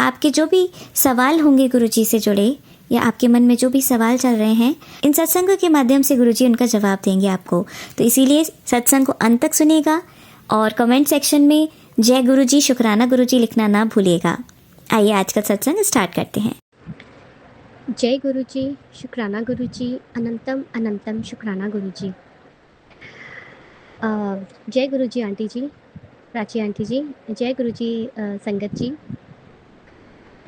आपके जो भी सवाल होंगे गुरुजी से जुड़े, या आपके मन में जो भी सवाल चल रहे हैं, इन सत्संग के माध्यम से गुरुजी उनका जवाब देंगे आपको। तो इसीलिए सत्संग को अंत तक सुनिएगा और कमेंट सेक्शन में जय गुरुजी, शुक्राना गुरुजी लिखना ना भूलिएगा। आइए आज का सत्संग स्टार्ट करते हैं। जय गुरुजी, शुक्राना गुरुजी, अनंतम अनंतम शुक्राना गुरुजी। जय गुरुजी आंटी जी, प्राची आंटी जी, जय गुरुजी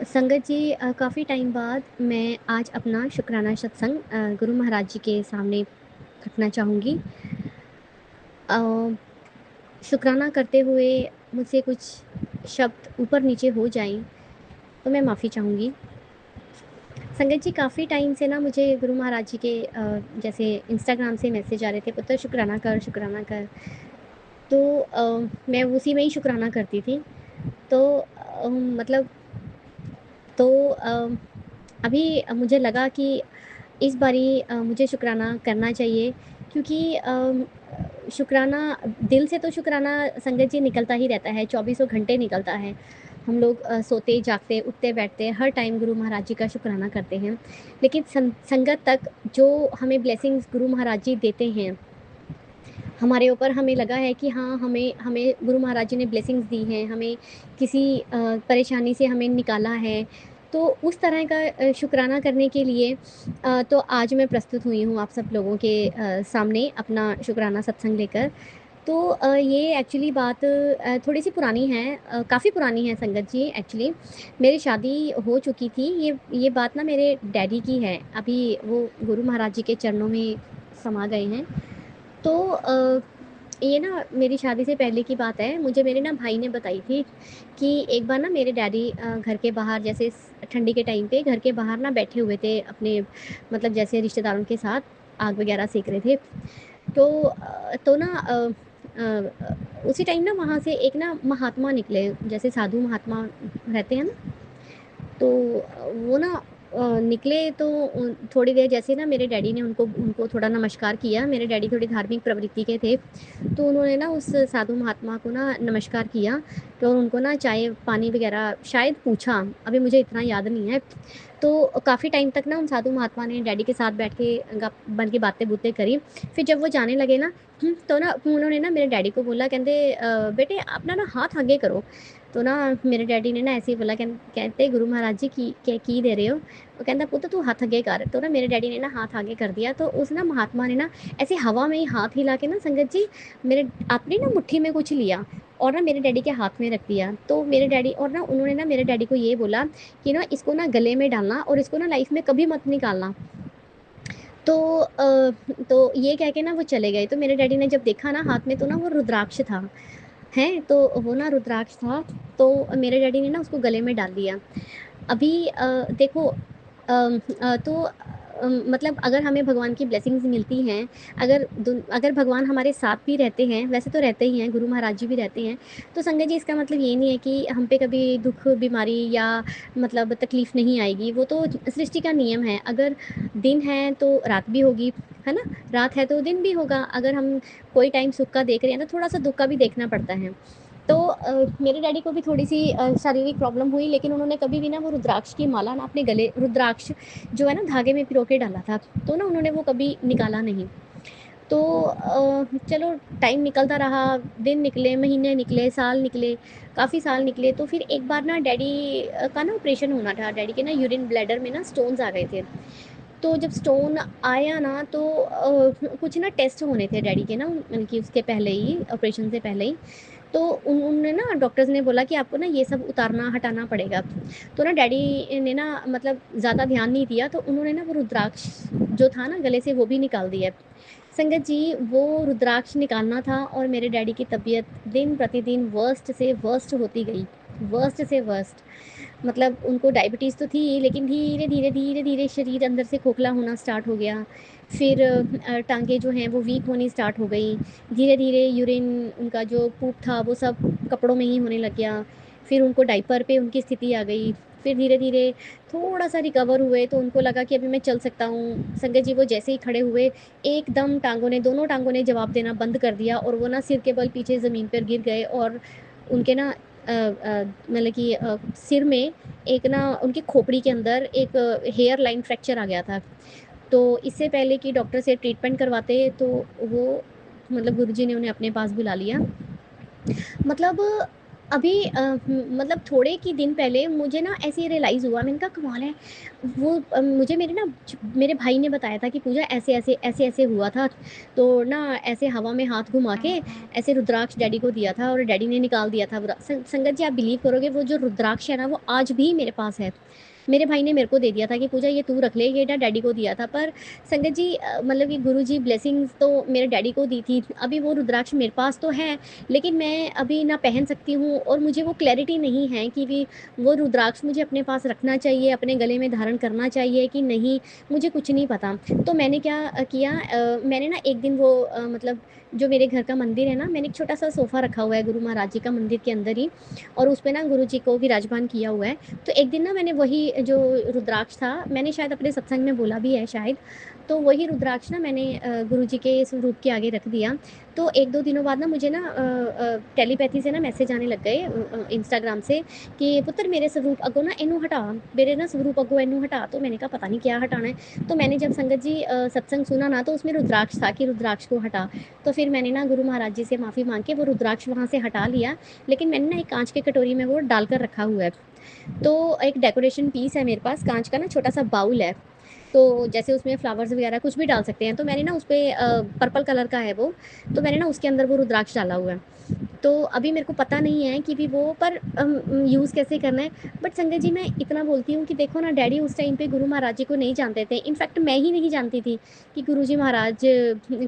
संगत जी। काफ़ी टाइम बाद मैं आज अपना शुक्राना सत्संग गुरु महाराज जी के सामने रखना चाहूँगी। शुक्राना करते हुए मुझसे कुछ शब्द ऊपर नीचे हो जाएं तो मैं माफ़ी चाहूँगी। संगत जी, काफ़ी टाइम से ना मुझे गुरु महाराज जी के जैसे इंस्टाग्राम से मैसेज आ रहे थे, पुत्र शुक्राना कर, शुक्राना कर। तो मैं उसी में ही शुक्राना करती थी। तो मतलब तो अभी मुझे लगा कि इस बारी मुझे शुक्राना करना चाहिए, क्योंकि शुक्राना दिल से तो शुक्राना संगत जी निकलता ही रहता है, चौबीसों घंटे निकलता है। हम लोग सोते जागते उठते बैठते हर टाइम गुरु महाराज जी का शुक्राना करते हैं। लेकिन संगत तक जो हमें ब्लेसिंग्स गुरु महाराज जी देते हैं हमारे ऊपर, हमें लगा है कि हाँ, हमें हमें गुरु महाराज जी ने ब्लेसिंग्स दी हैं, हमें किसी परेशानी से हमें निकाला है। तो उस तरह का शुक्राना करने के लिए तो आज मैं प्रस्तुत हुई हूँ आप सब लोगों के सामने अपना शुक्राना सत्संग लेकर। तो ये एक्चुअली बात थोड़ी सी पुरानी है, काफ़ी पुरानी है संगत जी। एक्चुअली मेरी शादी हो चुकी थी। ये बात ना मेरे डैडी की है, अभी वो गुरु महाराज जी के चरणों में समा गए हैं। तो ये ना मेरी शादी से पहले की बात है। मुझे मेरे ना भाई ने बताई थी कि एक बार ना मेरे डैडी घर के बाहर, जैसे ठंडी के टाइम पे घर के बाहर ना बैठे हुए थे अपने, मतलब जैसे रिश्तेदारों के साथ आग वगैरह सेक रहे थे। तो ना उसी टाइम ना वहाँ से एक ना महात्मा निकले, जैसे साधु महात्मा रहते हैं ना। तो वो ना निकले तो थोड़ी देर जैसे ना मेरे डैडी ने उनको उनको थोड़ा नमस्कार किया। मेरे डैडी थोड़ी धार्मिक प्रवृत्ति के थे, तो उन्होंने ना उस साधु महात्मा को ना नमस्कार किया। तो उनको ना चाय पानी वगैरह शायद पूछा, अभी मुझे इतना याद नहीं है। तो काफ़ी टाइम तक ना उन साधु महात्मा ने डैडी के साथ बैठ के गप बन के बातें बूतें करी। फिर जब वो जाने लगे ना, तो ना उन्होंने ना मेरे डैडी को बोला, कहते बेटे अपना ना हाथ आगे करो। तो ना मेरे डैडी ने ना ऐसे ही बोला, कहते गुरु महाराज जी की दे रहे हो। वो कहता पुत्र तू हाथ आगे कर। तो ना मेरे डैडी ने ना हाथ आगे कर दिया। तो उस ना महात्मा ने ना ऐसे हवा में ही हाथ हिला के ना संगत जी मेरे अपनी ना मुट्ठी में कुछ लिया और ना मेरे डैडी के हाथ में रख दिया। तो मेरे डैडी और ना उन्होंने ना मेरे डैडी को ये बोला कि ना इसको ना गले में डालना और इसको ना लाइफ में कभी मत निकालना। तो तो ये कह के ना वो चले गए। तो मेरे डैडी ने जब देखा ना हाथ में, तो ना वो रुद्राक्ष था, हैं तो वो ना रुद्राक्ष था। तो मेरे डैडी ने ना उसको गले में डाल दिया। अभी देखो तो मतलब अगर हमें भगवान की ब्लेसिंग्स मिलती हैं, अगर भगवान हमारे साथ भी रहते हैं, वैसे तो रहते ही हैं, गुरु महाराज जी भी रहते हैं, तो संगत जी इसका मतलब ये नहीं है कि हम पे कभी दुख बीमारी या मतलब तकलीफ़ नहीं आएगी। वो तो सृष्टि का नियम है। अगर दिन है तो रात भी होगी, है ना? रात है तो दिन भी होगा। अगर हम कोई टाइम सुख का देख रहे हैं तो थोड़ा सा दुख का भी देखना पड़ता है। तो मेरे डैडी को भी थोड़ी सी शारीरिक प्रॉब्लम हुई, लेकिन उन्होंने कभी भी ना वो रुद्राक्ष की माला ना अपने गले, रुद्राक्ष जो है ना धागे में पिरो के डाला था, तो ना उन्होंने वो कभी निकाला नहीं। तो चलो टाइम निकलता रहा, दिन निकले, महीने निकले, साल निकले, काफ़ी साल निकले। तो फिर एक बार ना डैडी का ना ऑपरेशन होना था। डैडी के ना यूरिन ब्लैडर में ना स्टोन्स आ गए थे। तो जब स्टोन आया ना तो कुछ ना टेस्ट होने थे डैडी के ना, उनकी उसके पहले ही, ऑपरेशन से पहले ही। तो उन्होंने ना डॉक्टर्स ने बोला कि आपको ना ये सब उतारना हटाना पड़ेगा। तो ना डैडी ने ना मतलब ज़्यादा ध्यान नहीं दिया, तो उन्होंने ना वो रुद्राक्ष जो था ना गले से वो भी निकाल दिया। संगत जी वो रुद्राक्ष निकालना था और मेरे डैडी की तबीयत दिन प्रतिदिन वर्स्ट से वर्स्ट होती गई, वर्स्ट से वर्स्ट। मतलब उनको डायबिटीज़ तो थी, लेकिन धीरे धीरे धीरे धीरे शरीर अंदर से खोखला होना स्टार्ट हो गया। फिर टांगें जो हैं वो वीक होनी स्टार्ट हो गई। धीरे धीरे यूरिन, उनका जो पूप था वो सब कपड़ों में ही होने लग गया। फिर उनको डाइपर पे उनकी स्थिति आ गई। फिर धीरे धीरे थोड़ा सा रिकवर हुए तो उनको लगा कि अभी मैं चल सकता हूँ। संगत जी वो जैसे ही खड़े हुए, एकदम टांगों ने, दोनों टांगों ने जवाब देना बंद कर दिया और वो ना सिर के बल पीछे ज़मीन पर गिर गए और उनके ना मतलब कि सिर में एक ना उनकी खोपड़ी के अंदर एक हेयर लाइन फ्रैक्चर आ गया था। तो इससे पहले कि डॉक्टर से ट्रीटमेंट करवाते तो वो मतलब गुरुजी ने उन्हें अपने पास बुला लिया। मतलब अभी मतलब थोड़े ही दिन पहले मुझे ना ऐसे ही रियलाइज़ हुआ, मैंने कहा कमाल है, वो मुझे मेरे भाई ने बताया था कि पूजा ऐसे-ऐसे हुआ था, तो ना ऐसे हवा में हाथ घुमा के ऐसे रुद्राक्ष डैडी को दिया था और डैडी ने निकाल दिया था पूरा। संगत जी आप बिलीव करोगे वो जो रुद्राक्ष है ना वो आज भी मेरे पास है। मेरे भाई ने मेरे को दे दिया था कि पूजा ये तू रख ले, ये ना डैडी को दिया था। पर संगत जी मतलब कि गुरुजी ब्लेसिंग्स तो मेरे डैडी को दी थी। अभी वो रुद्राक्ष मेरे पास तो है, लेकिन मैं अभी ना पहन सकती हूँ और मुझे वो क्लैरिटी नहीं है कि वो रुद्राक्ष मुझे अपने पास रखना चाहिए, अपने गले में धारण करना चाहिए कि नहीं, मुझे कुछ नहीं पता। तो मैंने क्या किया, मैंने ना एक दिन वो मतलब जो मेरे घर का मंदिर है ना, मैंने एक छोटा-सा सोफ़ा रखा हुआ है गुरु महाराज जी का मंदिर के अंदर ही, और उस पे ना गुरु जी को विराजमान किया हुआ है। तो एक दिन ना मैंने वही जो रुद्राक्ष था, मैंने शायद अपने सत्संग में बोला भी है शायद, तो वही रुद्राक्ष ना मैंने गुरु जी के स्वरूप के आगे रख दिया। तो 1-2 दिनों बाद ना मुझे ना टेलीपैथी से ना मैसेज आने लग गए इंस्टाग्राम से कि पुत्र मेरे स्वरूप अगो ना इनू हटा, मेरे ना स्वरूप अगो इनू हटा। तो मैंने कहा पता नहीं क्या हटाना है। तो मैंने जब संगत जी सत्संग सुना ना तो उसमें रुद्राक्ष था कि रुद्राक्ष को हटा। तो फिर मैंने ना गुरु महाराज जी से माफ़ी माँग के वो रुद्राक्ष वहाँ से हटा लिया, लेकिन मैंने ना एक काँच की कटोरी में वो डालकर रखा हुआ है। तो एक डेकोरेशन पीस है मेरे पास, काँच का ना छोटा-सा बाउल है। तो जैसे उसमें फ्लावर्स वगैरह कुछ भी डाल सकते हैं। तो मैंने ना उसपे पर्पल कलर का है वो, तो मैंने ना उसके अंदर वो रुद्राक्ष डाला हुआ है। तो अभी मेरे को पता नहीं है कि भी वो पर यूज़ कैसे करना है। बट संगत जी मैं इतना बोलती हूँ कि देखो ना डैडी उस टाइम पे गुरु महाराज जी को नहीं जानते थे। इनफैक्ट मैं ही नहीं जानती थी कि गुरुजी महाराज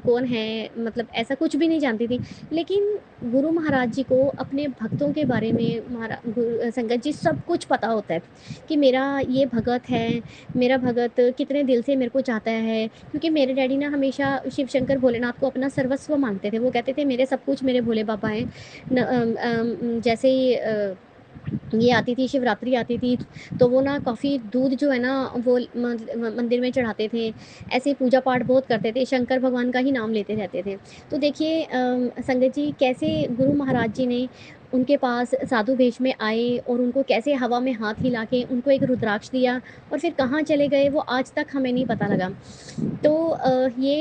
कौन हैं, मतलब ऐसा कुछ भी नहीं जानती थी। लेकिन गुरु महाराज जी को अपने भक्तों के बारे में संगत जी सब कुछ पता होता है कि मेरा ये भगत है, मेरा भगत कितने दिल से मेरे को चाहता है। क्योंकि मेरे डैडी ना हमेशा शिव शंकर भोलेनाथ को अपना सर्वस्व मानते थे। वो कहते थे मेरे सब कुछ मेरे भोले बाबा हैं। जैसे ही ये आती थी, शिवरात्रि आती थी, तो वो ना काफ़ी दूध जो है ना वो मंदिर में चढ़ाते थे। ऐसे ही पूजा पाठ बहुत करते थे, शंकर भगवान का ही नाम लेते रहते थे। तो देखिए संगत जी कैसे गुरु महाराज जी ने उनके पास साधु वेश में आए और उनको कैसे हवा में हाथ हिला के उनको एक रुद्राक्ष दिया और फिर कहाँ चले गए वो आज तक हमें नहीं पता लगा। तो ये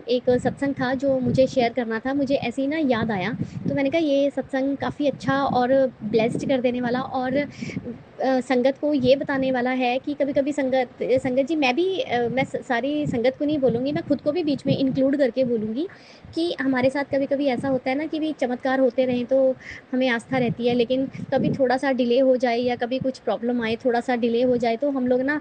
एक सत्संग था जो मुझे शेयर करना था, मुझे ऐसे ही ना याद आया। तो मैंने कहा ये सत्संग काफ़ी अच्छा और ब्लेस्ड कर देने वाला और संगत को ये बताने वाला है कि कभी-कभी संगत जी मैं सारी संगत को नहीं बोलूँगी, मैं खुद को भी बीच में इंक्लूड करके बोलूँगी कि हमारे साथ कभी-कभी ऐसा होता है ना कि भी चमत्कार होते रहें तो हमें आस्था रहती है, लेकिन कभी थोड़ा-सा डिले हो जाए या कभी कुछ प्रॉब्लम आए, थोड़ा-सा डिले हो जाए तो हम लोग ना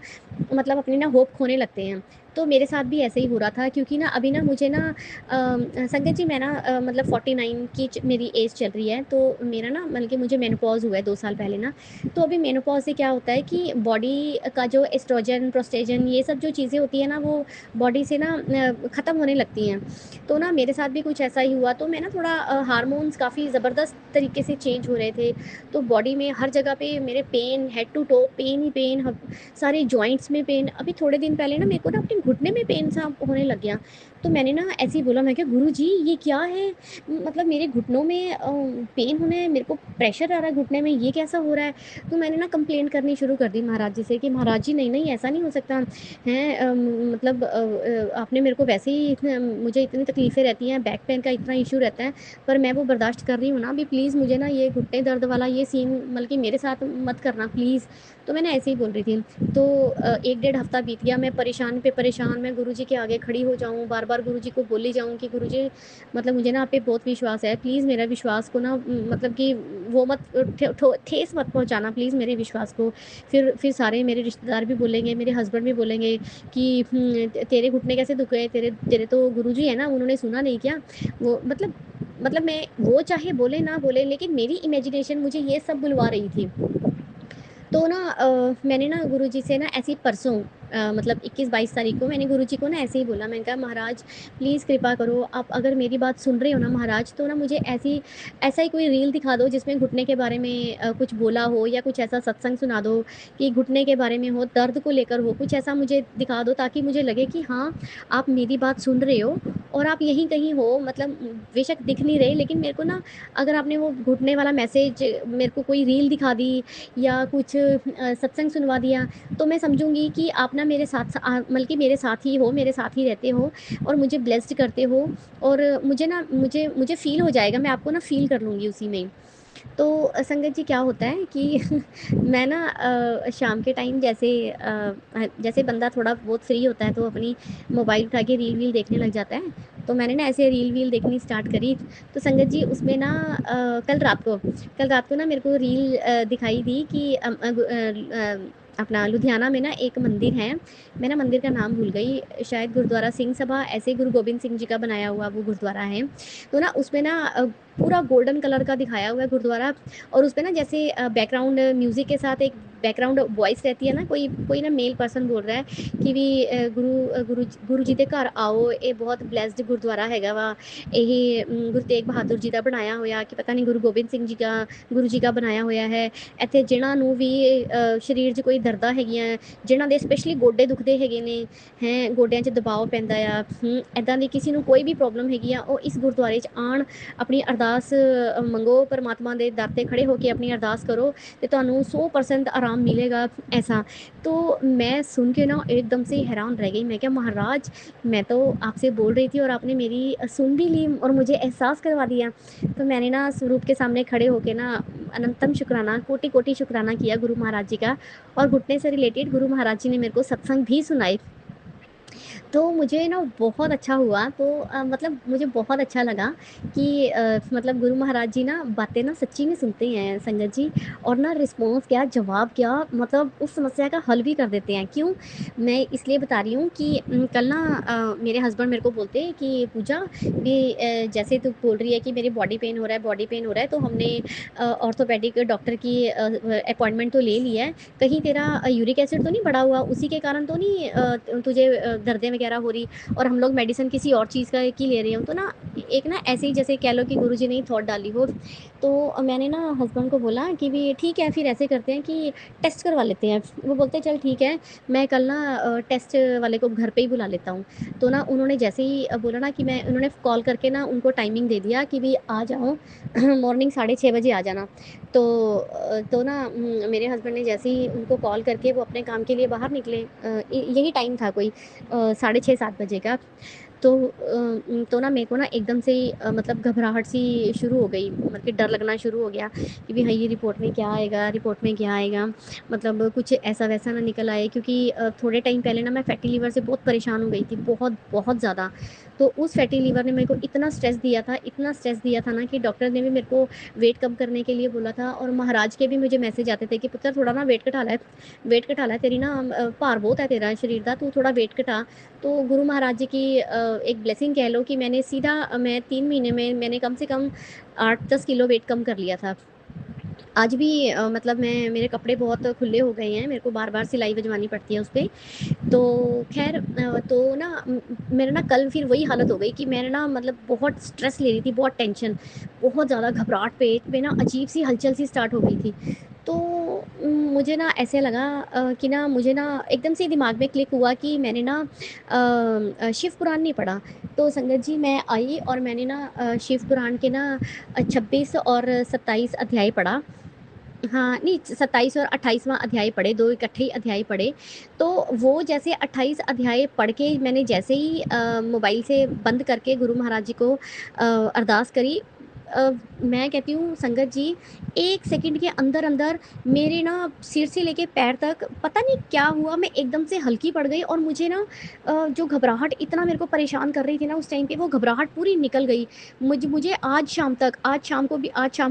मतलब अपनी ना होप खोने लगते हैं। तो मेरे साथ भी ऐसे ही हो रहा था क्योंकि ना अभी ना मुझे ना संगत जी मैं ना मतलब 49 की मेरी एज चल रही है, तो मेरा ना मतलब कि मुझे मेनोपॉज़ हुआ है 2 साल पहले ना। तो अभी मेनोपॉज़ से क्या होता है कि बॉडी का जो एस्ट्रोजन, प्रोस्टेजन ये सब जो चीज़ें होती हैं ना वो बॉडी से ना ख़त्म होने लगती हैं। तो ना मेरे साथ भी कुछ ऐसा ही हुआ, तो मैं ना थोड़ा हार्मोन्स काफ़ी ज़बरदस्त तरीके से चेंज हो रहे थे। तो बॉडी में हर जगह पे मेरे pain, head to toe pain ही पेन, सारे जॉइंट्स में पेन। अभी थोड़े दिन पहले ना मेरे को ना अपने घुटने में पेन सा होने लग गया। तो मैंने ना ऐसे ही बोला, मैं कहा गुरुजी ये क्या है? मतलब मेरे घुटनों में पेन होने, मेरे को प्रेशर आ रहा है घुटने में, ये कैसा हो रहा है? तो मैंने ना कंप्लेंट करनी शुरू कर दी महाराज जी से कि महाराज जी नहीं, नहीं ऐसा नहीं हो सकता है। मतलब आपने मेरे को वैसे ही मुझे इतनी तकलीफ़ें रहती हैं, बैक पेन का इतना इश्यू रहता है, पर मैं वो बर्दाश्त कर रही हूँ ना। अभी प्लीज़ मुझे ना ये घुटने दर्द वाला ये सीन मतलब कि मेरे साथ मत करना प्लीज़। तो मैंने ऐसे ही बोल रही थी। तो 1 डेढ़ हफ़्ता बीत गया, मैं परेशान पे परेशान, मैं गुरुजी के आगे खड़ी हो जाऊँ, बार-बार गुरुजी को बोली जाऊँ कि गुरुजी मतलब मुझे ना आप पे बहुत विश्वास है, प्लीज़ मेरा विश्वास को ना मतलब कि वो मत ठेस मत पहुँचाना प्लीज़ मेरे विश्वास को। फिर सारे मेरे रिश्तेदार भी बोलेंगे, मेरे हस्बैंड भी बोलेंगे कि तेरे घुटने कैसे दुख गए? तेरे तेरे तो गुरुजी है ना, उन्होंने सुना नहीं क्या? वो मतलब मैं वो चाहे बोले ना बोले, लेकिन मेरी इमेजिनेशन मुझे ये सब बुलवा रही थी। तो ना मैंने ना गुरुजी से ना ऐसे ही परसों मतलब 21-22 तारीख को मैंने गुरुजी को ना ऐसे ही बोला, मैंने कहा महाराज प्लीज़ कृपा करो, आप अगर मेरी बात सुन रहे हो ना महाराज, तो ना मुझे ऐसा ही कोई रील दिखा दो जिसमें घुटने के बारे में कुछ बोला हो, या कुछ ऐसा सत्संग सुना दो कि घुटने के बारे में हो, दर्द को लेकर हो, कुछ ऐसा मुझे दिखा दो ताकि मुझे लगे कि हाँ, आप मेरी बात सुन रहे हो और आप यहीं कहीं हो, मतलब बेशक दिख नहीं रहे, लेकिन मेरे को ना अगर आपने वो घुटने वाला मैसेज, मेरे को कोई रील दिखा दी या कुछ सत्संग सुनवा दिया, तो मैं समझूंगी कि आप ना मेरे साथ बल्कि मेरे साथ ही हो, मेरे साथ ही रहते हो और मुझे ब्लेस्ड करते हो, और मुझे ना मुझे फ़ील हो जाएगा, मैं आपको ना फ़ील कर लूँगी उसी में ही। तो संगत जी क्या होता है कि मैं ना शाम के टाइम जैसे बंदा थोड़ा बहुत फ्री होता है तो अपनी मोबाइल उठा के रील वील देखने लग जाता है। तो मैंने ना ऐसे रील वील देखनी स्टार्ट करी, तो संगत जी उसमें ना कल रात को ना मेरे को रील दिखाई दी कि अपना लुधियाना में ना एक मंदिर है, मैं ना मंदिर का नाम भूल गई, शायद गुरुद्वारा सिंह सभा, ऐसे गुरु गोबिंद सिंह जी का बनाया हुआ वो गुरुद्वारा है। तो ना उसमें ना पूरा गोल्डन कलर का दिखाया हुआ है गुरुद्वारा, और उसपे ना जैसे बैकग्राउंड म्यूज़िक के साथ एक बैकग्राउंड वॉइस रहती है ना, कोई कोई ना मेल पर्सन बोल रहा है कि भी गुरु जी के घर आओ, ये बहुत ब्लैस्ड गुरुद्वारा हैगा वा, यही गुरु तेग बहादुर जी का बनाया होया कि पता नहीं गुरु गोबिंद सिंह जी का, गुरु जी का बनाया ਹੋਇਆ ਹੈ। ਇੱਥੇ ਜਿਨ੍ਹਾਂ ਨੂੰ ਵੀ ਸਰੀਰ 'ਚ ਕੋਈ ਦਰਦਾਂ ਹੈਗੀਆਂ, ਜਿਨ੍ਹਾਂ ਦੇ ਸਪੈਸ਼ਲੀ ਗੋਡੇ ਦੁਖਦੇ ਹੈਗੇ ਨੇ, ਹੈ ਗੋਡਿਆਂ 'ਚ ਦਬਾਅ ਪੈਂਦਾ ਆ, ਇੱਦਾਂ ਦੀ ਕਿਸੇ ਨੂੰ ਕੋਈ ਵੀ ਪ੍ਰੋਬਲਮ ਹੈਗੀ ਆ, ਉਹ ਇਸ ਗੁਰਦੁਆਰੇ 'ਚ ਆਣ, ਆਪਣੀ ਅਰਦਾਸ ਮੰਗੋ, परमात्मा ਦੇ ਦਰ ਤੇ ਖੜੇ ਹੋ ਕੇ ਆਪਣੀ ਅਰਦਾਸ ਕਰੋ ਤੇ ਤੁਹਾਨੂੰ 100% आराम मिलेगा ऐसा। तो मैं सुन के ना एकदम से हैरान रह गई, मैं क्या महाराज, मैं तो आपसे बोल रही थी और आपने मेरी सुन भी ली और मुझे एहसास करवा दिया। तो मैंने ना स्वरूप के सामने खड़े होके ना अनंतम शुक्राना, कोटि कोटि शुक्राना किया गुरु महाराज जी का, और घुटने से रिलेटेड गुरु महाराज जी ने मेरे को सत्संग भी सुनाए। तो मुझे ना बहुत अच्छा हुआ, तो मतलब मुझे बहुत अच्छा लगा कि मतलब गुरु महाराज जी ना बातें ना सच्ची में सुनते हैं संगत जी, और ना रिस्पॉन्स क्या, जवाब क्या, मतलब उस समस्या का हल भी कर देते हैं। क्यों? मैं इसलिए बता रही हूँ कि कल ना मेरे हस्बैंड मेरे को बोलते हैं कि पूजा भी जैसे तू बोल रही है कि मेरी बॉडी पेन हो रहा है, बॉडी पेन हो रहा है, तो हमने ऑर्थोपेडिक डॉक्टर की अपॉइंटमेंट तो ले ली है, कहीं तेरा यूरिक एसिड तो नहीं बढ़ा हुआ, उसी के कारण तो नहीं तुझे दर्दें वगैरह हो रही, और हम लोग मेडिसिन किसी और चीज़ का की ले रहे हो। तो ना एक ना ऐसे ही जैसे कह लो कि गुरुजी ने ही थॉट डाली हो। तो मैंने ना हस्बैंड को बोला कि भी ठीक है, फिर ऐसे करते हैं कि टेस्ट करवा लेते हैं। वो बोलते हैं चल ठीक है, मैं कल ना टेस्ट वाले को घर पे ही बुला लेता हूँ। तो ना उन्होंने जैसे ही बोला ना कि मैं, उन्होंने कॉल करके ना उनको टाइमिंग दे दिया कि भी आ जाओ मॉर्निंग 6:30 बजे आ जाना। तो ना मेरे हस्बैंड ने जैसे ही उनको कॉल करके वो अपने काम के लिए बाहर निकले, यही टाइम था कोई 6:30-7 बजे का। तो ना मेरे को ना एकदम से ही मतलब घबराहट सी शुरू हो गई, मतलब कि डर लगना शुरू हो गया कि भी हाँ ये रिपोर्ट में क्या आएगा, रिपोर्ट में क्या आएगा, मतलब कुछ ऐसा वैसा ना निकल आए, क्योंकि थोड़े टाइम पहले ना मैं फैटी लीवर से बहुत परेशान हो गई थी, बहुत बहुत ज़्यादा। तो उस फैटी लीवर ने मेरे को इतना स्ट्रेस दिया था, इतना स्ट्रेस दिया था ना कि डॉक्टर ने भी मेरे को वेट कम करने के लिए बोला था, और महाराज के भी मुझे मैसेज आते थे कि पुत्र थोड़ा ना वेट घटा ला है, वेट घटा ला है, तेरी ना भार बहुत है तेरा शरीर का, तू थोड़ा वेट घटा। तो गुरु महाराज जी की एक ब्लेसिंग कह लो कि मैं 3 महीने में मैंने कम से कम 8-10 किलो वेट कम कर लिया था। आज भी मतलब मेरे कपड़े बहुत खुले हो गए हैं, मेरे को बार-बार सिलाई बजवानी पड़ती है उस पे। तो ख़ैर तो ना मेरा ना कल फिर वही हालत हो गई कि मैंने ना मतलब बहुत स्ट्रेस ले रही थी, बहुत टेंशन, बहुत ज़्यादा घबराहट, पेट में ना अजीब-सी हलचल सी स्टार्ट हो गई थी। तो मुझे ना ऐसे लगा कि ना मुझे ना एकदम से दिमाग में क्लिक हुआ कि मैंने ना शिव पुराण नहीं पढ़ा। तो संगत जी मैं आई और मैंने ना शिव पुराण के ना 26 और 27 अध्याय पढ़ा। हाँ, नहीं 27 और 28वाँ अध्याय पढ़े, 2 इकट्ठे ही अध्याय पढ़े। तो वो जैसे 28 अध्याय पढ़ के मैंने जैसे ही मोबाइल से बंद करके गुरु महाराज जी को अरदास करी, मैं कहती हूँ संगत जी 1 सेकंड के अंदर-अंदर मेरे ना सिर से लेके पैर तक पता नहीं क्या हुआ, मैं एकदम से हल्की पड़ गई, और मुझे ना जो घबराहट इतना मेरे को परेशान कर रही थी ना उस टाइम पे, वो घबराहट पूरी निकल गई। मुझे आज शाम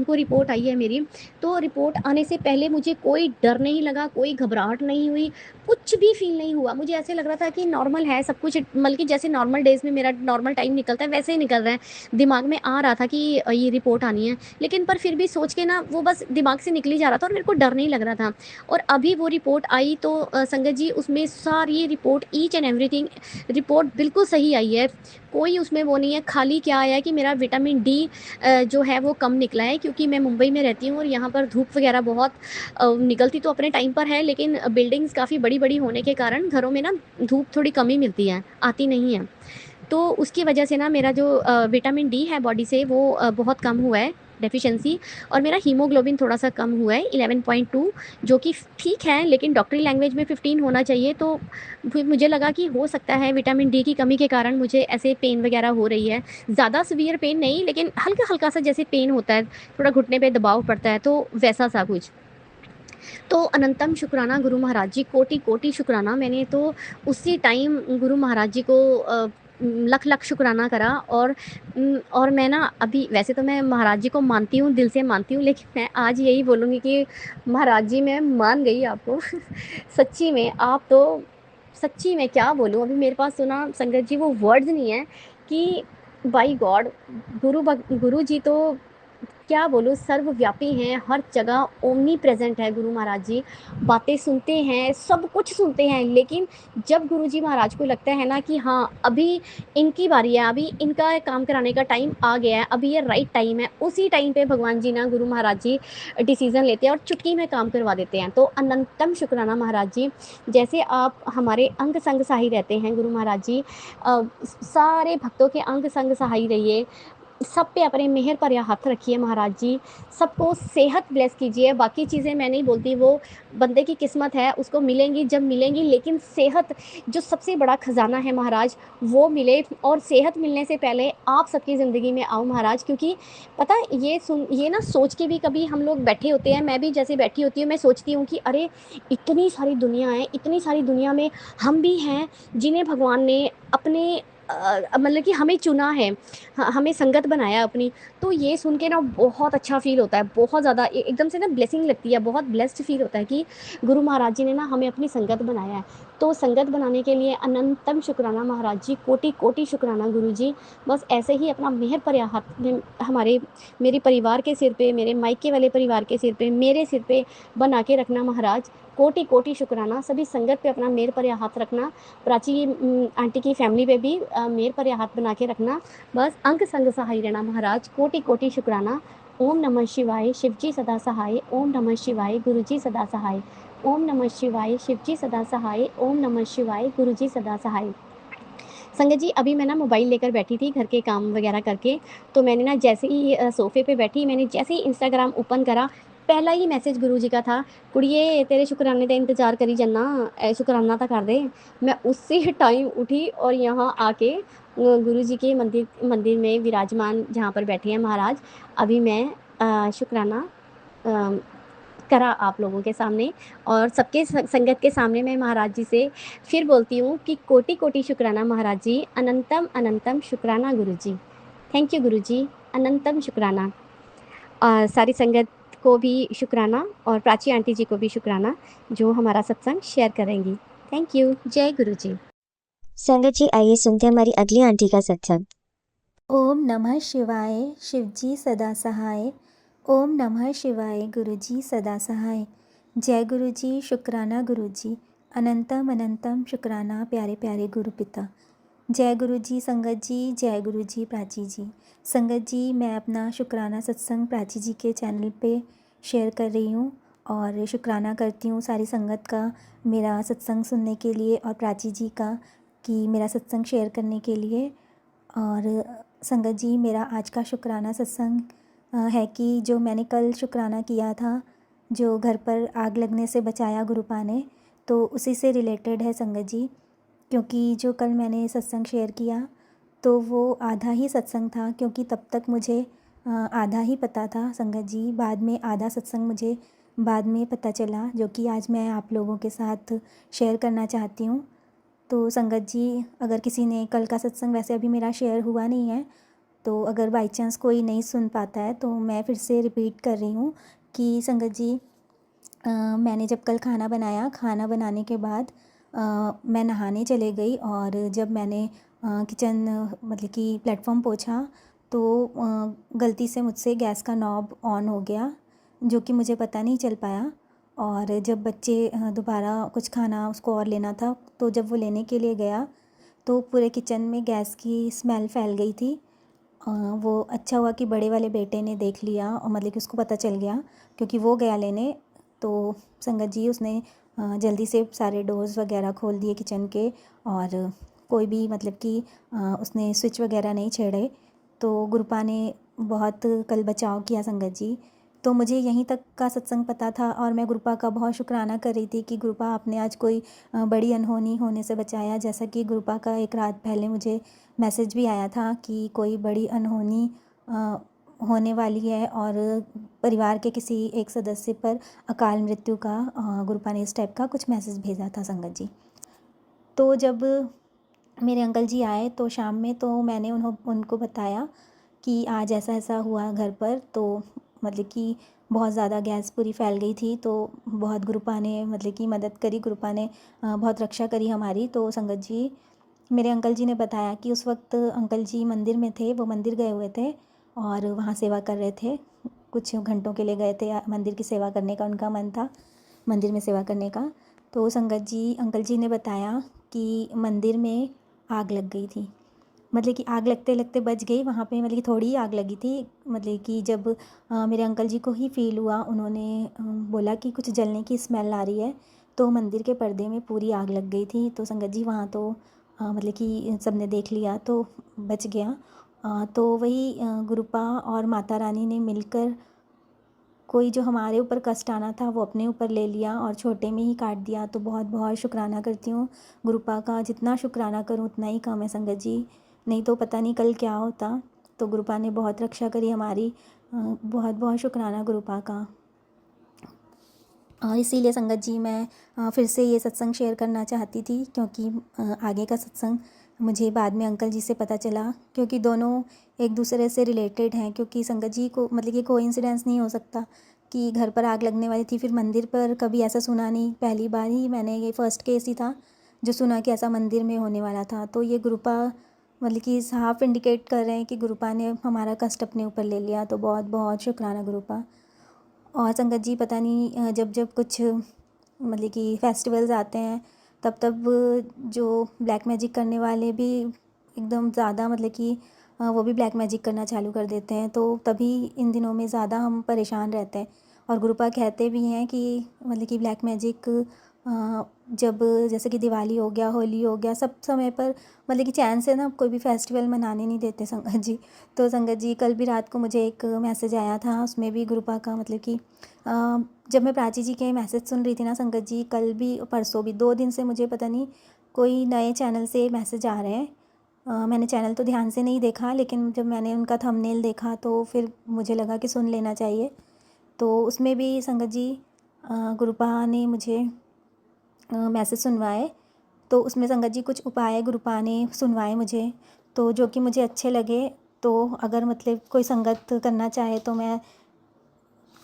को रिपोर्ट आई है मेरी। तो रिपोर्ट आने से पहले मुझे कोई डर नहीं लगा, कोई घबराहट नहीं हुई, कुछ भी फ़ील नहीं हुआ। मुझे ऐसे लग रहा था कि नॉर्मल है सब कुछ, बल्कि जैसे नॉर्मल डेज़ में मेरा नॉर्मल टाइम निकलता है वैसे ही निकल रहा है। दिमाग में आ रहा था कि की रिपोर्ट आनी है, लेकिन पर फिर भी सोच के ना वो बस दिमाग से निकल ही जा रहा था और मेरे को डर नहीं लग रहा था। और अभी वो रिपोर्ट आई तो संगत जी उसमें सारी report each and everything report बिल्कुल सही आई है। कोई उसमें वो नहीं है, खाली क्या आया है कि मेरा विटामिन डी जो है वो कम निकला है, क्योंकि मैं मुंबई में रहती हूँ और यहाँ पर धूप वगैरह बहुत निकलती तो अपने टाइम पर है, लेकिन बिल्डिंग्स काफ़ी बड़ी-बड़ी होने के कारण घरों में ना धूप थोड़ी कम ही मिलती है, आती नहीं है। तो उसकी वजह से ना मेरा जो विटामिन डी है बॉडी से वो बहुत कम हुआ है, डेफिशिएंसी। और मेरा हीमोग्लोबिन थोड़ा-सा कम हुआ है 11.2, जो कि ठीक है, लेकिन डॉक्टरी लैंग्वेज में 15 होना चाहिए। तो फिर मुझे लगा कि हो सकता है विटामिन डी की कमी के कारण मुझे ऐसे पेन वगैरह हो रही है। ज़्यादा सीवियर पेन नहीं, लेकिन हल्का-हल्का सा जैसे पेन होता है, थोड़ा घुटने पे दबाव पड़ता है, तो वैसा सा कुछ। तो अनंतम शुक्राना गुरु महाराज जी, कोटि-कोटि शुक्राना। मैंने तो उसी टाइम गुरु महाराज जी को लख-लख शुक्राना करा। और मैं ना अभी वैसे तो मैं महाराज जी को मानती हूँ, दिल से मानती हूँ, लेकिन मैं आज यही बोलूँगी कि महाराज जी मैं मान गई आपको। सच्ची में आप तो, सच्ची में क्या बोलूँ, अभी मेरे पास तो ना संगत जी वो वर्ड्स नहीं है कि बाय गॉड गुरु जी तो क्या बोलूँ, सर्वव्यापी हैं, हर जगह ओमनी प्रेजेंट है गुरु महाराज जी। बातें सुनते हैं, सब कुछ सुनते हैं, लेकिन जब गुरु जी महाराज को लगता है ना कि हाँ, अभी इनकी बारी है, अभी इनका काम कराने का टाइम आ गया है, अभी ये राइट टाइम है, उसी टाइम पे भगवान जी ना गुरु महाराज जी डिसीज़न लेते हैं और चुटकी में काम करवा देते हैं। तो अनंतम शुक्राना महाराज जी, जैसे आप हमारे अंग संग सहाय रहते हैं गुरु महाराज जी, सारे भक्तों के अंग संग सहाय रहिए, सब पे अपने मेहर पर हाथ रखिए महाराज जी, सबको सेहत ब्लेस कीजिए। बाकी चीज़ें मैं नहीं बोलती, वो बंदे की किस्मत है, उसको मिलेंगी जब मिलेंगी, लेकिन सेहत जो सबसे बड़ा खजाना है महाराज, वो मिले। और सेहत मिलने से पहले आप सबकी ज़िंदगी में आओ महाराज, क्योंकि पता है ये ना सोच के भी कभी हम लोग बैठे होते हैं, मैं भी जैसे बैठी होती हूँ, मैं सोचती हूँ कि अरे इतनी सारी दुनिया है, इतनी सारी दुनिया में हम भी हैं जिन्हें भगवान ने अपने मतलब कि हमें चुना है, हमें संगत बनाया अपनी। तो ये सुन के ना बहुत अच्छा फ़ील होता है, बहुत ज़्यादा एकदम से ना ब्लेसिंग लगती है, बहुत ब्लेस्ड फ़ील होता है कि गुरु महाराज जी ने ना हमें अपनी संगत बनाया है। तो संगत बनाने के लिए अनंतम शुक्राना महाराज जी, कोटि-कोटि शुक्राना गुरु जी। बस ऐसे ही अपना मेहर भरा हाथ में मेरे परिवार के सिर पे, मेरे मायके वाले परिवार के सिर पे, मेरे सिर पे बना के रखना महाराज। कोटि-कोटि शुक्राना, सभी संगत पे अपना मेहर भरा हाथ रखना। प्राची आंटी की फैमिली पे भी मेहर भरा हाथ बना के रखना। बस अंग संग सहाय रहना महाराज, कोटि-कोटि शुक्राना। ओम नमः शिवाय, शिवजी सदा सहाय। ओम नमः शिवाय, गुरुजी सदा सहाय। ओम नमः शिवाय, शिवजी सदा सहाय। ओम नमः शिवाय, गुरुजी सदा सहाय। संगत जी अभी मैं ना मोबाइल लेकर बैठी थी घर के काम वगैरह करके, तो मैंने ना जैसे ही सोफ़े पे बैठी, मैंने जैसे ही इंस्टाग्राम ओपन करा, पहला ही मैसेज गुरुजी का था, "कुड़िए तेरे शुकराने दा इंतज़ार करी जन्ना, शुकराना तो कर दे।" मैं उसी टाइम उठी और यहाँ आके गुरुजी के मंदिर में विराजमान जहाँ पर बैठे हैं महाराज, अभी मैं शुकराना अ, करा आप लोगों के सामने। और सबके संगत के सामने मैं महाराज जी से फिर बोलती हूँ कि कोटि-कोटि शुक्राना महाराज जी, अनंतम अनंतम शुक्राना गुरुजी। थैंक यू गुरुजी, अनंतम शुक्राना। सारी संगत को भी शुक्राना और प्राची आंटी जी को भी शुक्राना, जो हमारा सत्संग शेयर करेंगी। Thank you. जय गुरुजी। संगत जी आइए सुनते हैं हमारी अगली आंटी का सत्संग। ओम नमः शिवाय, शिवजी सदा सहाय। ओम नमः शिवाय, गुरुजी सदा सहाय। जय गुरुजी, शुक्राना गुरुजी, अनंतम अनंतम शुक्राना प्यारे प्यारे गुरु पिता। जय गुरुजी संगत जी, जय गुरुजी प्राची जी। संगत जी मैं अपना शुक्राना सत्संग प्राची जी के चैनल पे शेयर कर रही हूँ और शुक्राना करती हूँ सारी संगत का मेरा सत्संग सुनने के लिए और प्राची जी का कि मेरा सत्संग शेयर करने के लिए। और संगत जी मेरा आज का शुक्राना सत्संग है कि जो मैंने कल शुक्राना किया था, जो घर पर आग लगने से बचाया गुरुपा ने, तो उसी से रिलेटेड है संगत जी। क्योंकि जो कल मैंने सत्संग शेयर किया तो वो आधा ही सत्संग था, क्योंकि तब तक मुझे आधा ही पता था संगत जी। बाद में आधा सत्संग मुझे बाद में पता चला, जो कि आज मैं आप लोगों के साथ शेयर करना चाहती हूँ। तो संगत जी अगर किसी ने कल का सत्संग, वैसे अभी मेरा शेयर हुआ नहीं है, तो अगर बाई चांस कोई नहीं सुन पाता है तो मैं फिर से रिपीट कर रही हूँ कि संगत जी मैंने जब कल खाना बनाया, खाना बनाने के बाद मैं नहाने चले गई और जब मैंने किचन मतलब कि प्लेटफॉर्म पोंछा तो गलती से मुझसे गैस का नॉब ऑन हो गया, जो कि मुझे पता नहीं चल पाया। और जब बच्चे दोबारा कुछ खाना उसको और लेना था, तो जब वो लेने के लिए गया तो पूरे किचन में गैस की स्मेल फैल गई थी। वो अच्छा हुआ कि बड़े वाले बेटे ने देख लिया और मतलब कि उसको पता चल गया, क्योंकि वो गया लेने। तो संगत जी उसने जल्दी से सारे डोर्स वगैरह खोल दिए किचन के, और कोई भी मतलब कि उसने स्विच वगैरह नहीं छेड़े। तो गुरुपा ने बहुत कल बचाव किया संगत जी। तो मुझे यहीं तक का सत्संग पता था, और मैं गुरुपा का बहुत शुक्राना कर रही थी कि गुरुपा आपने आज कोई बड़ी अनहोनी होने से बचाया। जैसा कि गुरुपा का एक रात पहले मुझे मैसेज भी आया था कि कोई बड़ी अनहोनी होने वाली है, और परिवार के किसी एक सदस्य पर अकाल मृत्यु का गुरुपा ने इस टाइप का कुछ मैसेज भेजा था संगत जी। तो जब मेरे अंकल जी आए तो शाम में, तो मैंने उनको बताया कि आज ऐसा ऐसा हुआ घर पर। तो मतलब कि बहुत ज़्यादा गैस पूरी फैल गई थी, तो बहुत गुरुपा ने मतलब कि मदद करी, गुरुपा ने बहुत रक्षा करी हमारी। तो संगत जी, मेरे अंकल जी ने बताया कि उस वक्त अंकल जी मंदिर में थे, वो मंदिर गए हुए थे और वहाँ सेवा कर रहे थे। कुछ घंटों के लिए गए थे, मंदिर की सेवा करने का उनका मन था, मंदिर में सेवा करने का। तो संगत जी, अंकल जी ने बताया कि मंदिर में आग लग गई थी। मतलब कि आग लगते लगते बच गई वहाँ पे, मतलब कि थोड़ी ही आग लगी थी। मतलब कि जब मेरे अंकल जी को ही फील हुआ, उन्होंने बोला कि कुछ जलने की स्मेल आ रही है, तो मंदिर के पर्दे में पूरी आग लग गई थी। तो संगत जी वहाँ तो मतलब कि सबने देख लिया तो बच गया। तो वही गुरुपा और माता रानी ने मिलकर कोई जो हमारे ऊपर कष्ट आना था वो अपने ऊपर ले लिया और छोटे में ही काट दिया। तो बहुत बहुत शुक्राना करती हूँ गुरुपा का। जितना शुक्राना करूँ उतना ही कम है संगत जी, नहीं तो पता नहीं कल क्या होता। तो गुरुपा ने बहुत रक्षा करी हमारी, बहुत बहुत शुक्राना गुरुपा का। और इसीलिए संगत जी मैं फिर से ये सत्संग शेयर करना चाहती थी, क्योंकि आगे का सत्संग मुझे बाद में अंकल जी से पता चला, क्योंकि दोनों एक दूसरे से रिलेटेड हैं। क्योंकि संगत जी को मतलब कि कोइंसिडेंस नहीं हो सकता कि घर पर आग लगने वाली थी, फिर मंदिर पर कभी ऐसा सुना नहीं। पहली बार ही मैंने, ये फर्स्ट केस ही था जो सुना कि ऐसा मंदिर में होने वाला था। तो ये गुरुपा मतलब कि साफ इंडिकेट कर रहे हैं कि गुरुपा ने हमारा कष्ट अपने ऊपर ले लिया। तो बहुत बहुत शुक्राना गुरुपा। और संगत जी पता नहीं जब जब कुछ मतलब कि फेस्टिवल्स आते हैं, तब तब जो ब्लैक मैजिक करने वाले भी एकदम ज़्यादा मतलब कि वो भी ब्लैक मैजिक करना चालू कर देते हैं। तो तभी इन दिनों में ज़्यादा हम परेशान रहते हैं। और गुरुपा कहते भी हैं कि मतलब कि ब्लैक मैजिक जब जैसे कि दिवाली हो गया, होली हो गया, सब समय पर मतलब कि चैन से ना कोई भी फेस्टिवल मनाने नहीं देते संगत जी। तो संगत जी कल भी रात को मुझे एक मैसेज आया था, उसमें भी गुरुपा का मतलब कि जब मैं प्राची जी के मैसेज सुन रही थी ना संगत जी, कल भी परसों भी 2 दिन से मुझे पता नहीं कोई नए चैनल से मैसेज आ रहे हैं। मैंने चैनल तो ध्यान से नहीं देखा, लेकिन जब मैंने उनका थंबनेल देखा तो फिर मुझे लगा कि सुन लेना चाहिए। तो उसमें भी संगत जी गुरुपा ने मुझे मैसेज सुनवाए। तो उसमें संगत जी कुछ उपाय गुरुपा ने सुनवाए मुझे, तो जो कि मुझे अच्छे लगे। तो अगर मतलब कोई संगत करना चाहे तो मैं,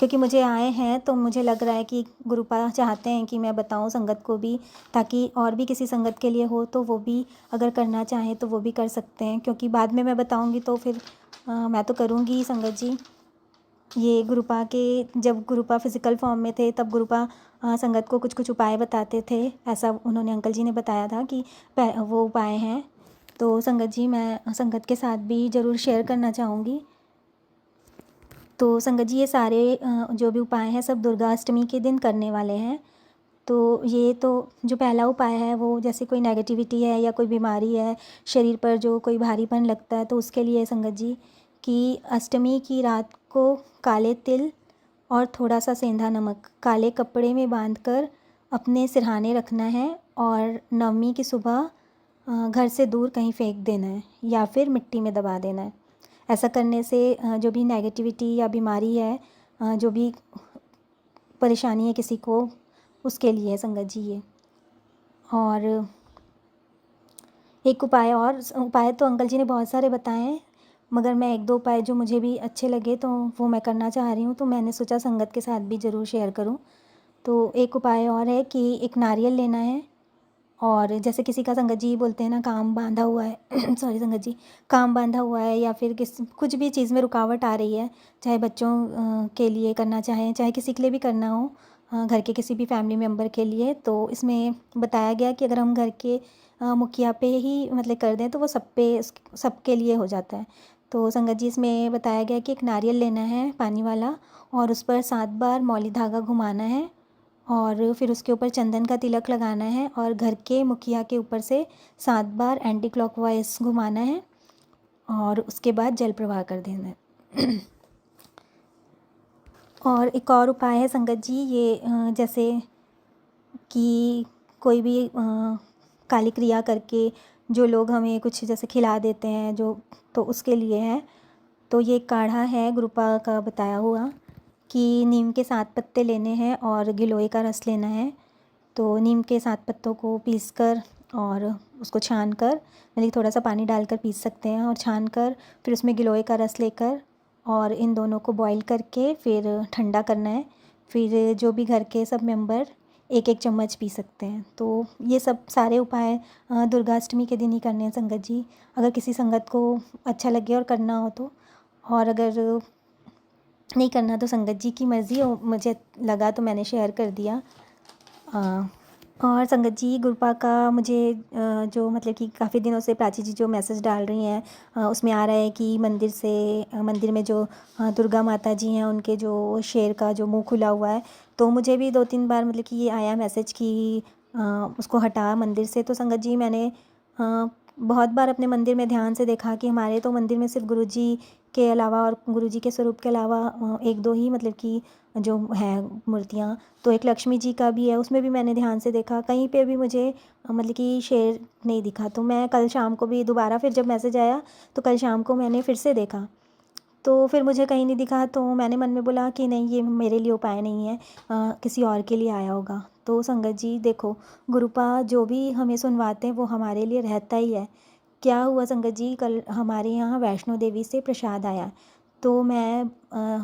क्योंकि मुझे आए हैं तो मुझे लग रहा है कि गुरुपा चाहते हैं कि मैं बताऊं संगत को भी, ताकि और भी किसी संगत के लिए हो तो वो भी अगर करना चाहें तो वो भी कर सकते हैं। क्योंकि बाद में मैं बताऊंगी तो फिर मैं तो करूंगी ही संगत जी। ये गुरुपा के, जब गुरुपा फिज़िकल फॉर्म में थे तब गुरुपा संगत को कुछ कुछ उपाय बताते थे, ऐसा उन्होंने अंकल जी ने बताया था कि वो उपाय हैं। तो संगत जी मैं संगत के साथ भी ज़रूर शेयर करना चाहूँगी। तो संगत जी ये सारे जो भी उपाय हैं सब दुर्गा अष्टमी के दिन करने वाले हैं। तो ये तो जो पहला उपाय है वो, जैसे कोई नेगेटिविटी है या कोई बीमारी है, शरीर पर जो कोई भारीपन लगता है, तो उसके लिए संगत जी कि अष्टमी की रात को काले तिल और थोड़ा सा सेंधा नमक काले कपड़े में बांधकर अपने सिरहाने रखना है, और नवमी की सुबह घर से दूर कहीं फेंक देना है या फिर मिट्टी में दबा देना है। ऐसा करने से जो भी नेगेटिविटी या बीमारी है, जो भी परेशानी है किसी को, उसके लिए संगत जी ये। और एक उपाय, और उपाय तो अंकल जी ने बहुत सारे बताए हैं, मगर मैं 1-2 उपाय जो मुझे भी अच्छे लगे तो वो मैं करना चाह रही हूँ। तो मैंने सोचा संगत के साथ भी ज़रूर शेयर करूँ। तो एक उपाय और है कि एक नारियल लेना है और जैसे किसी का संगत जी बोलते हैं ना काम बांधा हुआ है सॉरी संगत जी, काम बांधा हुआ है या फिर कुछ भी चीज़ में रुकावट आ रही है, चाहे बच्चों के लिए करना चाहें, चाहे किसी के लिए भी करना हो, घर के किसी भी फैमिली मेम्बर के लिए, तो इसमें बताया गया कि अगर हम घर के मुखिया पे ही मतलब कर दें तो वो सबके लिए हो जाता है। तो संगत जी इसमें बताया गया कि एक नारियल लेना है पानी वाला और उस पर 7 बार मौली धागा घुमाना है और फिर उसके ऊपर चंदन का तिलक लगाना है और घर के मुखिया के ऊपर से 7 बार एंटी क्लॉकवाइज घुमाना है और उसके बाद जल प्रवाह कर देना है। और एक और उपाय है संगत जी, ये जैसे कि कोई भी काली क्रिया करके जो लोग हमें कुछ जैसे खिला देते हैं जो, तो उसके लिए है। तो ये काढ़ा है गुरुपा का बताया हुआ कि नीम के 7 पत्ते लेने हैं और गिलोय का रस लेना है। तो नीम के 7 पत्तों को पीसकर और उसको छान कर, मतलब थोड़ा सा पानी डालकर पीस सकते हैं और छान कर फिर उसमें गिलोय का रस लेकर और इन दोनों को बॉईल करके फिर ठंडा करना है। फिर जो भी घर के सब मेंबर 1-1 चम्मच पी सकते हैं। तो ये सब सारे उपाय दुर्गाष्टमी के दिन ही करने हैं संगत जी, अगर किसी संगत को अच्छा लगे और करना हो तो। और अगर नहीं करना तो संगत जी की मर्ज़ी, और मुझे लगा तो मैंने शेयर कर दिया। और संगत जी गुरुपा का मुझे जो मतलब कि काफ़ी दिनों से प्राची जी जो मैसेज डाल रही हैं उसमें आ रहा है कि मंदिर में जो दुर्गा माता जी हैं उनके जो शेर का जो मुंह खुला हुआ है, तो मुझे भी 2-3 बार मतलब कि ये आया मैसेज कि उसको हटा मंदिर से। तो संगत जी मैंने बहुत बार अपने मंदिर में ध्यान से देखा कि हमारे तो मंदिर में सिर्फ गुरुजी के अलावा और गुरुजी के स्वरूप के अलावा 1-2 ही मतलब कि जो है मूर्तियाँ, तो एक लक्ष्मी जी का भी है, उसमें भी मैंने ध्यान से देखा, कहीं पे भी मुझे मतलब कि शेर नहीं दिखा। तो मैं कल शाम को भी दोबारा फिर जब मैसेज आया तो कल शाम को मैंने फिर से देखा, तो फिर मुझे कहीं नहीं दिखा। तो मैंने मन में बोला कि नहीं, ये मेरे लिए उपाय नहीं है, किसी और के लिए आया होगा। तो संगत जी देखो, गुरुपा जो भी हमें सुनवाते हैं वो हमारे लिए रहता ही है। क्या हुआ संगत जी, कल हमारे यहाँ वैष्णो देवी से प्रसाद आया, तो मैं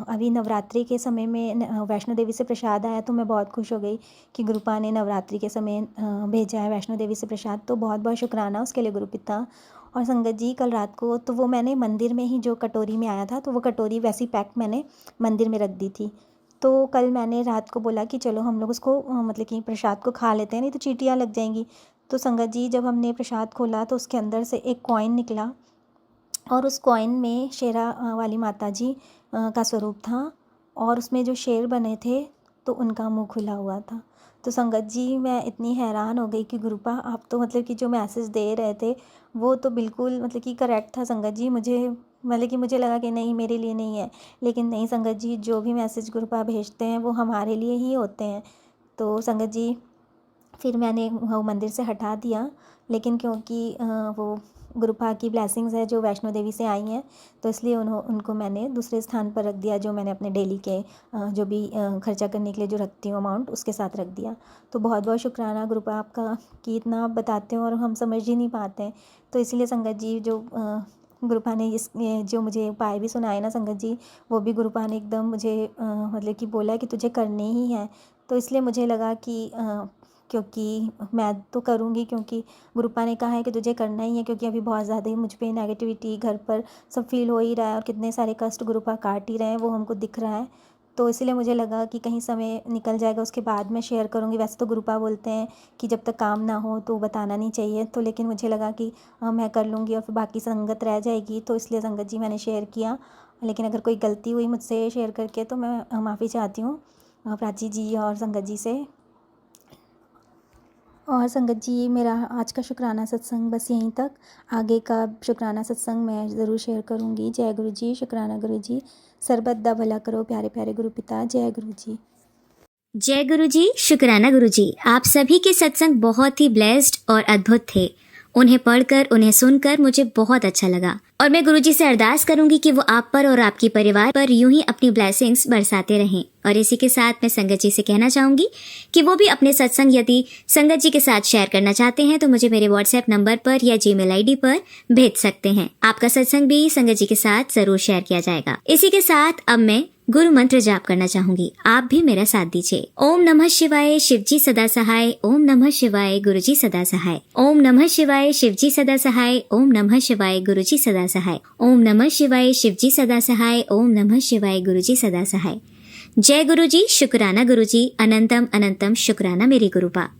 अभी नवरात्रि के समय में वैष्णो देवी से प्रसाद आया तो मैं बहुत खुश हो गई कि गुरुपा ने नवरात्रि के समय भेजा है वैष्णो देवी से प्रसाद, तो बहुत बहुत शुक्राना उसके लिए गुरुपिता। और संगत जी कल रात को तो वो मैंने मंदिर में ही जो कटोरी में आया था, तो वो कटोरी वैसी पैक मैंने मंदिर में रख दी थी। तो कल मैंने रात को बोला कि चलो हम लोग उसको मतलब कि प्रसाद को खा लेते हैं, नहीं तो चींटियाँ लग जाएंगी। तो संगत जी जब हमने प्रसाद खोला तो उसके अंदर से एक कॉइन निकला और उस कॉइन में शेरा वाली माता जी का स्वरूप था और उसमें जो शेर बने थे तो उनका मुंह खुला हुआ था। तो संगत जी मैं इतनी हैरान हो गई कि गुरुपा आप तो मतलब कि जो मैसेज दे रहे थे वो तो बिल्कुल मतलब कि करेक्ट था संगत जी। मुझे लगा कि नहीं, मेरे लिए नहीं है, लेकिन नहीं संगत जी, जो भी मैसेज गुरुपा भेजते हैं वो हमारे लिए ही होते हैं। तो संगत जी फिर मैंने वो मंदिर से हटा दिया, लेकिन क्योंकि वो गुरुपा की ब्लेसिंग्स है जो वैष्णो देवी से आई हैं, तो इसलिए उनको मैंने दूसरे स्थान पर रख दिया, जो मैंने अपने डेली के जो भी खर्चा करने के लिए जो रखती हूँ अमाउंट, उसके साथ रख दिया। तो बहुत बहुत शुक्राना गुरुपा आपका कि इतना आप बताते हो और हम समझ ही नहीं पाते हैं। तो इसीलिए संगत जी जो गुरुपा ने जो मुझे उपाय भी सुनाए ना संगत जी, वो भी गुरुपा ने एकदम मुझे मतलब कि बोला कि तुझे करने ही है। तो इसलिए मुझे लगा कि क्योंकि मैं तो करूँगी, क्योंकि गुरुपा ने कहा है कि तुझे करना ही है, क्योंकि अभी बहुत ज़्यादा ही मुझ पे नेगेटिविटी घर पर सब फील हो ही रहा है और कितने सारे कष्ट गुरुपा काट ही रहे हैं वो हमको दिख रहा है। तो इसलिए मुझे लगा कि कहीं समय निकल जाएगा उसके बाद मैं शेयर करूँगी। वैसे तो गुरुपा बोलते हैं कि जब तक काम ना हो तो बताना नहीं चाहिए, तो लेकिन मुझे लगा कि मैं कर लूँगी और फिर बाकी संगत रह जाएगी, तो इसलिए संगत जी मैंने शेयर किया। लेकिन अगर कोई गलती हुई मुझसे शेयर करके तो मैं माफ़ी चाहती हूँ प्राची जी और संगत जी से। और संगत जी मेरा आज का शुक्राना सत्संग बस यहीं तक, आगे का शुक्राना सत्संग मैं ज़रूर शेयर करूँगी। जय गुरु जी, शुक्राना गुरु जी, सरबत दा भला करो प्यारे प्यारे गुरु पिता। जय गुरु जी। जय गुरु जी, शुक्राना गुरु जी। आप सभी के सत्संग बहुत ही ब्लेस्ड और अद्भुत थे। उन्हें पढ़कर, उन्हें सुनकर मुझे बहुत अच्छा लगा और मैं गुरु जी से अरदास करूंगी कि वो आप पर और आपके परिवार पर यूं ही अपनी ब्लेसिंग्स बरसाते रहें। और इसी के साथ मैं संगत जी से कहना चाहूंगी कि वो भी अपने सत्संग यदि संगत जी के साथ शेयर करना चाहते हैं तो मुझे मेरे व्हाट्सएप नंबर पर या जीमेल आईडी पर भेज सकते हैं। आपका सत्संग भी संगत जी के साथ जरूर शेयर किया जाएगा। इसी के साथ अब मैं गुरु मंत्र जाप करना चाहूंगी, आप भी मेरा साथ दीजिए। ओम नमः शिवाय, शिवजी सदा सहाय। ओम नमः शिवाय, गुरुजी सदा सहाय। ओम नमः शिवाय, शिवजी सदा सहाय। ओम नमः शिवाय, गुरुजी सदा सहाय। ओम नमः शिवाय, शिवजी सदा सहाय। ओम नमः शिवाय, गुरुजी सदा सहाय। जय गुरुजी, शुक्राना गुरुजी, अनंतम अनंतम शुक्राना मेरे गुरुपा।